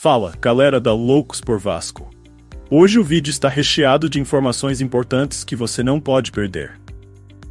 Fala, galera da Loucos por Vasco. Hoje o vídeo está recheado de informações importantes que você não pode perder.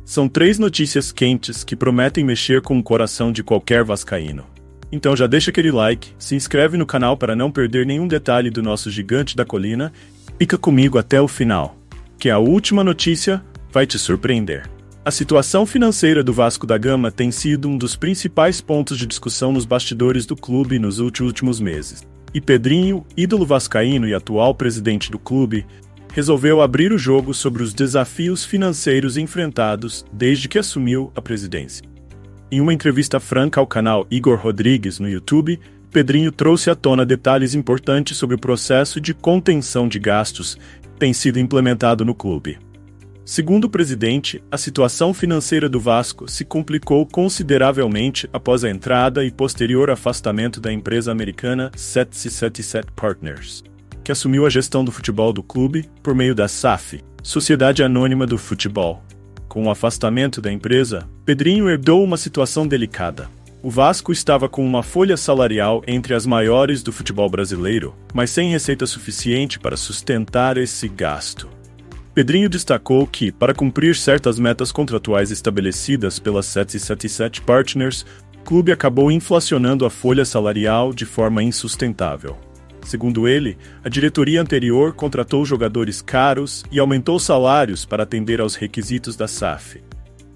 São 3 notícias quentes que prometem mexer com o coração de qualquer vascaíno. Então já deixa aquele like, se inscreve no canal para não perder nenhum detalhe do nosso gigante da colina, fica comigo até o final, que a última notícia vai te surpreender. A situação financeira do Vasco da Gama tem sido um dos principais pontos de discussão nos bastidores do clube nos últimos meses. E Pedrinho, ídolo vascaíno e atual presidente do clube, resolveu abrir o jogo sobre os desafios financeiros enfrentados desde que assumiu a presidência. Em uma entrevista franca ao canal Igor Rodrigues no YouTube, Pedrinho trouxe à tona detalhes importantes sobre o processo de contenção de gastos que tem sido implementado no clube. Segundo o presidente, a situação financeira do Vasco se complicou consideravelmente após a entrada e posterior afastamento da empresa americana 777 Partners, que assumiu a gestão do futebol do clube por meio da SAF, Sociedade Anônima do Futebol. Com o afastamento da empresa, Pedrinho herdou uma situação delicada. O Vasco estava com uma folha salarial entre as maiores do futebol brasileiro, mas sem receita suficiente para sustentar esse gasto. Pedrinho destacou que, para cumprir certas metas contratuais estabelecidas pela 777 Partners, o clube acabou inflacionando a folha salarial de forma insustentável. Segundo ele, a diretoria anterior contratou jogadores caros e aumentou salários para atender aos requisitos da SAF,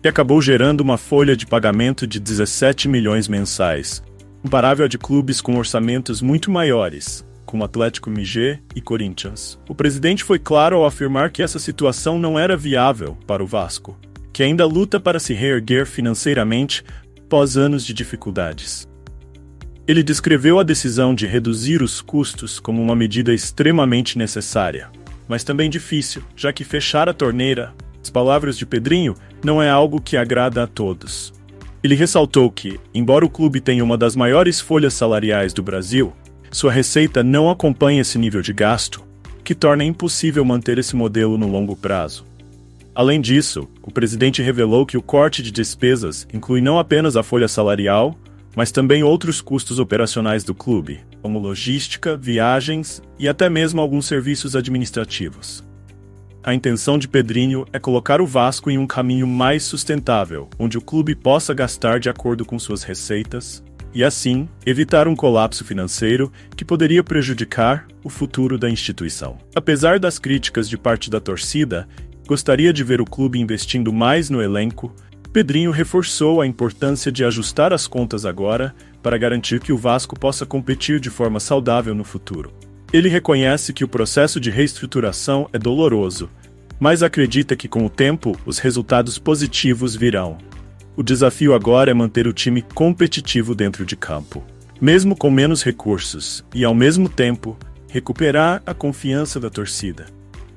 que acabou gerando uma folha de pagamento de 17 milhões mensais, comparável a de clubes com orçamentos muito maiores, como Atlético Mineiro e Corinthians. O presidente foi claro ao afirmar que essa situação não era viável para o Vasco, que ainda luta para se reerguer financeiramente após anos de dificuldades. Ele descreveu a decisão de reduzir os custos como uma medida extremamente necessária, mas também difícil, já que fechar a torneira, as palavras de Pedrinho, não é algo que agrada a todos. Ele ressaltou que, embora o clube tenha uma das maiores folhas salariais do Brasil, sua receita não acompanha esse nível de gasto, que torna impossível manter esse modelo no longo prazo. Além disso, o presidente revelou que o corte de despesas inclui não apenas a folha salarial, mas também outros custos operacionais do clube, como logística, viagens e até mesmo alguns serviços administrativos. A intenção de Pedrinho é colocar o Vasco em um caminho mais sustentável, onde o clube possa gastar de acordo com suas receitas, e assim, evitar um colapso financeiro que poderia prejudicar o futuro da instituição. Apesar das críticas de parte da torcida, gostaria de ver o clube investindo mais no elenco, Pedrinho reforçou a importância de ajustar as contas agora para garantir que o Vasco possa competir de forma saudável no futuro. Ele reconhece que o processo de reestruturação é doloroso, mas acredita que com o tempo os resultados positivos virão. O desafio agora é manter o time competitivo dentro de campo, mesmo com menos recursos, e ao mesmo tempo, recuperar a confiança da torcida.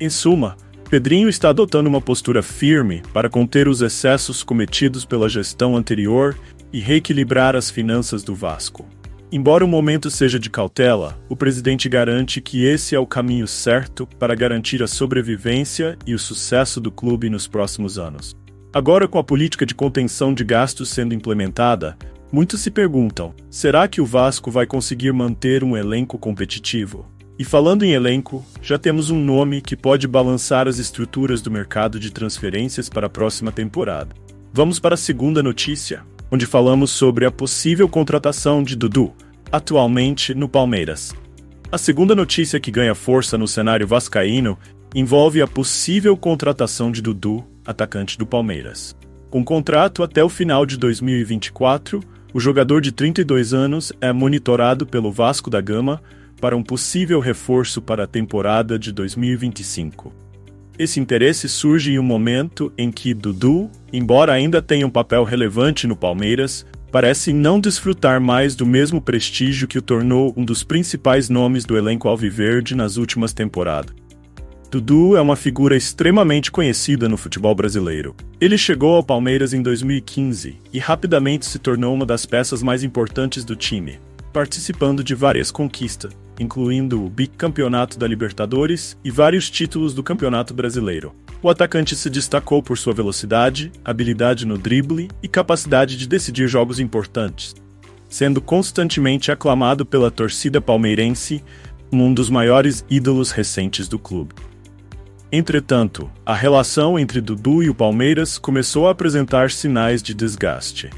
Em suma, Pedrinho está adotando uma postura firme para conter os excessos cometidos pela gestão anterior e reequilibrar as finanças do Vasco. Embora o momento seja de cautela, o presidente garante que esse é o caminho certo para garantir a sobrevivência e o sucesso do clube nos próximos anos. Agora, com a política de contenção de gastos sendo implementada, muitos se perguntam, será que o Vasco vai conseguir manter um elenco competitivo? E falando em elenco, já temos um nome que pode balançar as estruturas do mercado de transferências para a próxima temporada. Vamos para a segunda notícia, onde falamos sobre a possível contratação de Dudu, atualmente no Palmeiras. A segunda notícia que ganha força no cenário vascaíno envolve a possível contratação de Dudu, atacante do Palmeiras. Com contrato até o final de 2024, o jogador de 32 anos é monitorado pelo Vasco da Gama para um possível reforço para a temporada de 2025. Esse interesse surge em um momento em que Dudu, embora ainda tenha um papel relevante no Palmeiras, parece não desfrutar mais do mesmo prestígio que o tornou um dos principais nomes do elenco alviverde nas últimas temporadas. Dudu é uma figura extremamente conhecida no futebol brasileiro. Ele chegou ao Palmeiras em 2015 e rapidamente se tornou uma das peças mais importantes do time, participando de várias conquistas, incluindo o bicampeonato da Libertadores e vários títulos do Campeonato Brasileiro. O atacante se destacou por sua velocidade, habilidade no drible e capacidade de decidir jogos importantes. sendo constantemente aclamado pela torcida palmeirense, um dos maiores ídolos recentes do clube. Entretanto, a relação entre Dudu e o Palmeiras começou a apresentar sinais de desgaste.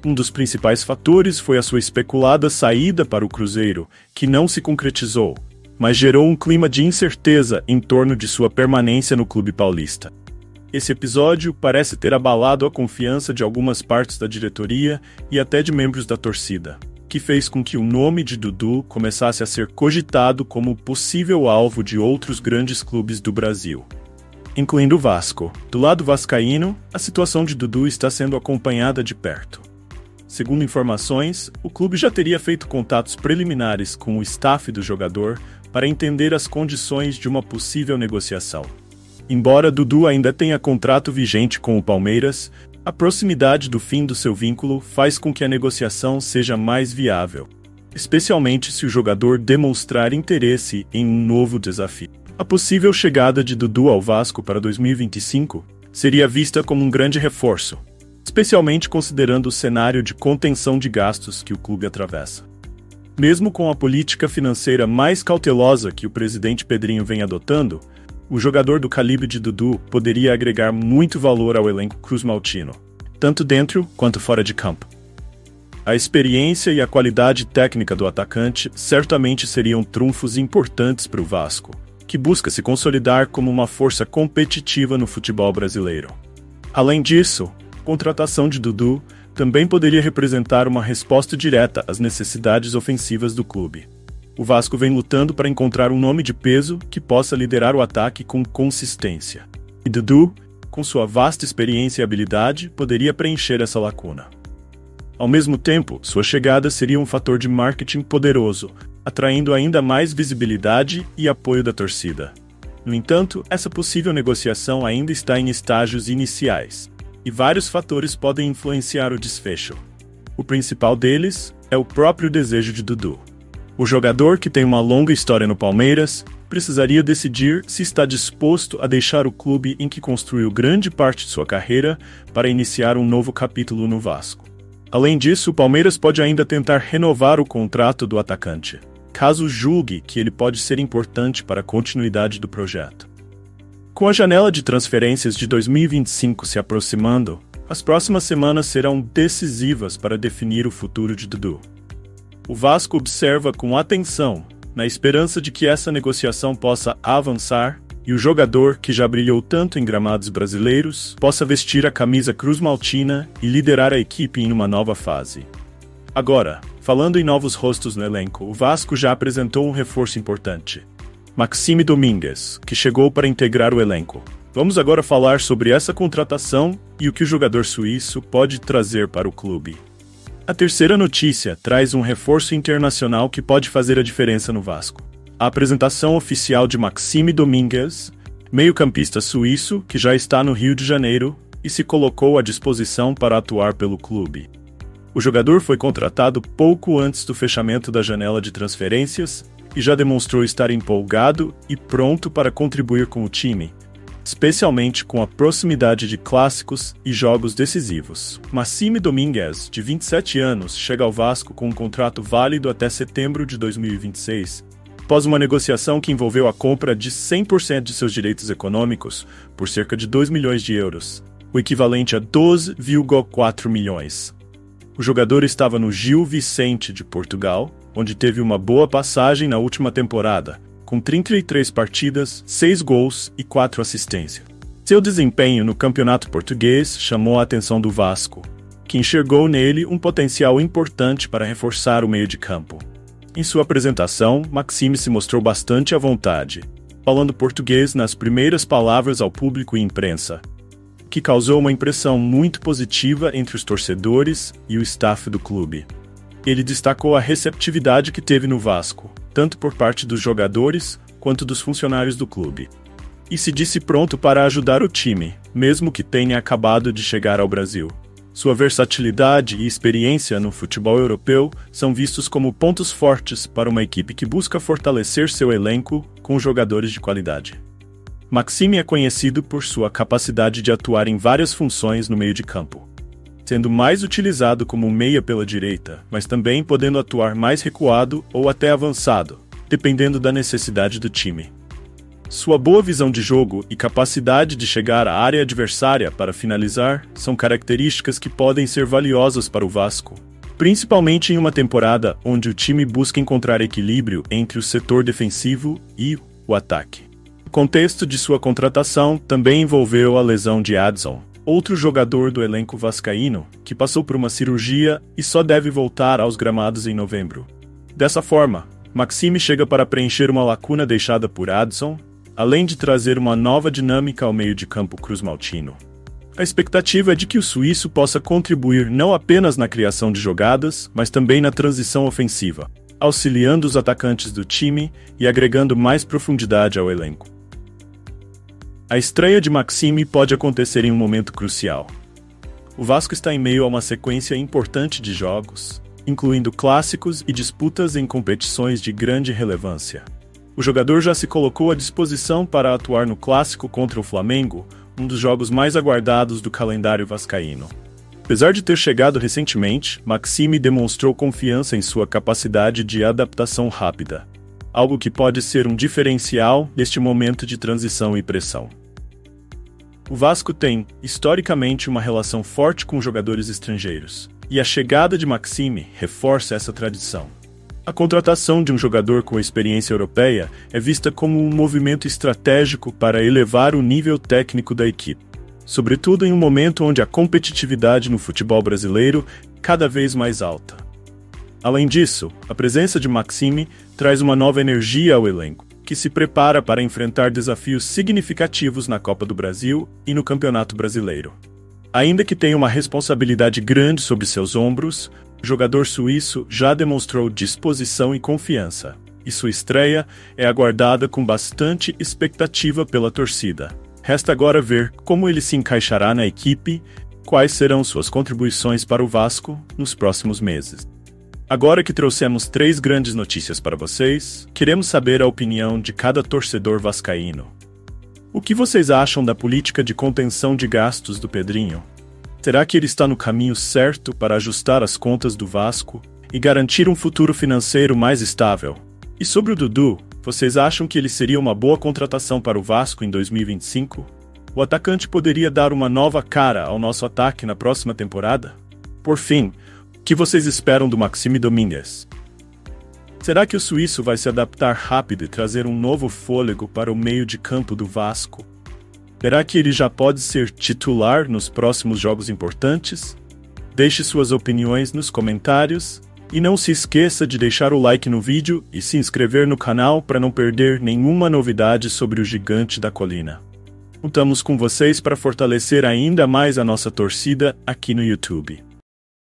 Um dos principais fatores foi a sua especulada saída para o Cruzeiro, que não se concretizou, mas gerou um clima de incerteza em torno de sua permanência no clube paulista. Esse episódio parece ter abalado a confiança de algumas partes da diretoria e até de membros da torcida, que fez com que o nome de Dudu começasse a ser cogitado como possível alvo de outros grandes clubes do Brasil, incluindo o Vasco. Do lado vascaíno, a situação de Dudu está sendo acompanhada de perto. Segundo informações, o clube já teria feito contatos preliminares com o staff do jogador para entender as condições de uma possível negociação. Embora Dudu ainda tenha contrato vigente com o Palmeiras, a proximidade do fim do seu vínculo faz com que a negociação seja mais viável, especialmente se o jogador demonstrar interesse em um novo desafio. A possível chegada de Dudu ao Vasco para 2025 seria vista como um grande reforço, especialmente considerando o cenário de contenção de gastos que o clube atravessa. Mesmo com a política financeira mais cautelosa que o presidente Pedrinho vem adotando, o jogador do calibre de Dudu poderia agregar muito valor ao elenco cruzmaltino, tanto dentro quanto fora de campo. A experiência e a qualidade técnica do atacante certamente seriam trunfos importantes para o Vasco, que busca se consolidar como uma força competitiva no futebol brasileiro. Além disso, a contratação de Dudu também poderia representar uma resposta direta às necessidades ofensivas do clube. O Vasco vem lutando para encontrar um nome de peso que possa liderar o ataque com consistência. E Dudu, com sua vasta experiência e habilidade, poderia preencher essa lacuna. Ao mesmo tempo, sua chegada seria um fator de marketing poderoso, atraindo ainda mais visibilidade e apoio da torcida. No entanto, essa possível negociação ainda está em estágios iniciais, e vários fatores podem influenciar o desfecho. O principal deles é o próprio desejo de Dudu. O jogador, que tem uma longa história no Palmeiras, precisaria decidir se está disposto a deixar o clube em que construiu grande parte de sua carreira para iniciar um novo capítulo no Vasco. Além disso, o Palmeiras pode ainda tentar renovar o contrato do atacante, caso julgue que ele pode ser importante para a continuidade do projeto. Com a janela de transferências de 2025 se aproximando, as próximas semanas serão decisivas para definir o futuro de Dudu. O Vasco observa com atenção, na esperança de que essa negociação possa avançar e o jogador, que já brilhou tanto em gramados brasileiros, possa vestir a camisa cruzmaltina e liderar a equipe em uma nova fase. Agora, falando em novos rostos no elenco, o Vasco já apresentou um reforço importante: Maxime Domingues, que chegou para integrar o elenco. Vamos agora falar sobre essa contratação e o que o jogador suíço pode trazer para o clube. A terceira notícia traz um reforço internacional que pode fazer a diferença no Vasco. A apresentação oficial de Maxime Domingues, meio-campista suíço que já está no Rio de Janeiro e se colocou à disposição para atuar pelo clube. O jogador foi contratado pouco antes do fechamento da janela de transferências e já demonstrou estar empolgado e pronto para contribuir com o time, especialmente com a proximidade de clássicos e jogos decisivos. Maxime Domingues, de 27 anos, chega ao Vasco com um contrato válido até setembro de 2026, após uma negociação que envolveu a compra de 100% de seus direitos econômicos por cerca de 2 milhões de euros, o equivalente a 12,4 milhões. O jogador estava no Gil Vicente de Portugal, onde teve uma boa passagem na última temporada, com 33 partidas, 6 gols e 4 assistências. Seu desempenho no campeonato português chamou a atenção do Vasco, que enxergou nele um potencial importante para reforçar o meio de campo. Em sua apresentação, Maxime se mostrou bastante à vontade, falando português nas primeiras palavras ao público e imprensa, que causou uma impressão muito positiva entre os torcedores e o staff do clube. Ele destacou a receptividade que teve no Vasco, tanto por parte dos jogadores quanto dos funcionários do clube, e se disse pronto para ajudar o time, mesmo que tenha acabado de chegar ao Brasil. Sua versatilidade e experiência no futebol europeu são vistos como pontos fortes para uma equipe que busca fortalecer seu elenco com jogadores de qualidade. Maxime é conhecido por sua capacidade de atuar em várias funções no meio de campo, sendo mais utilizado como meia pela direita, mas também podendo atuar mais recuado ou até avançado, dependendo da necessidade do time. Sua boa visão de jogo e capacidade de chegar à área adversária para finalizar são características que podem ser valiosas para o Vasco, principalmente em uma temporada onde o time busca encontrar equilíbrio entre o setor defensivo e o ataque. O contexto de sua contratação também envolveu a lesão de Adson, outro jogador do elenco vascaíno, que passou por uma cirurgia e só deve voltar aos gramados em novembro. Dessa forma, Maxime chega para preencher uma lacuna deixada por Adson, além de trazer uma nova dinâmica ao meio de campo cruzmaltino. A expectativa é de que o suíço possa contribuir não apenas na criação de jogadas, mas também na transição ofensiva, auxiliando os atacantes do time e agregando mais profundidade ao elenco. A estreia de Maxime pode acontecer em um momento crucial. O Vasco está em meio a uma sequência importante de jogos, incluindo clássicos e disputas em competições de grande relevância. O jogador já se colocou à disposição para atuar no clássico contra o Flamengo, um dos jogos mais aguardados do calendário vascaíno. Apesar de ter chegado recentemente, Maxime demonstrou confiança em sua capacidade de adaptação rápida, algo que pode ser um diferencial neste momento de transição e pressão. O Vasco tem, historicamente, uma relação forte com jogadores estrangeiros, e a chegada de Maxime reforça essa tradição. A contratação de um jogador com experiência europeia é vista como um movimento estratégico para elevar o nível técnico da equipe, sobretudo em um momento onde a competitividade no futebol brasileiro é cada vez mais alta. Além disso, a presença de Maxime traz uma nova energia ao elenco, que se prepara para enfrentar desafios significativos na Copa do Brasil e no Campeonato Brasileiro. Ainda que tenha uma responsabilidade grande sobre seus ombros, o jogador suíço já demonstrou disposição e confiança, e sua estreia é aguardada com bastante expectativa pela torcida. Resta agora ver como ele se encaixará na equipe, quais serão suas contribuições para o Vasco nos próximos meses. Agora que trouxemos 3 grandes notícias para vocês, queremos saber a opinião de cada torcedor vascaíno. O que vocês acham da política de contenção de gastos do Pedrinho? Será que ele está no caminho certo para ajustar as contas do Vasco e garantir um futuro financeiro mais estável? E sobre o Dudu, vocês acham que ele seria uma boa contratação para o Vasco em 2025? O atacante poderia dar uma nova cara ao nosso ataque na próxima temporada? Por fim, o que vocês esperam do Maxime Domingues? Será que o suíço vai se adaptar rápido e trazer um novo fôlego para o meio de campo do Vasco? Será que ele já pode ser titular nos próximos jogos importantes? Deixe suas opiniões nos comentários e não se esqueça de deixar o like no vídeo e se inscrever no canal para não perder nenhuma novidade sobre o Gigante da Colina. Contamos com vocês para fortalecer ainda mais a nossa torcida aqui no YouTube.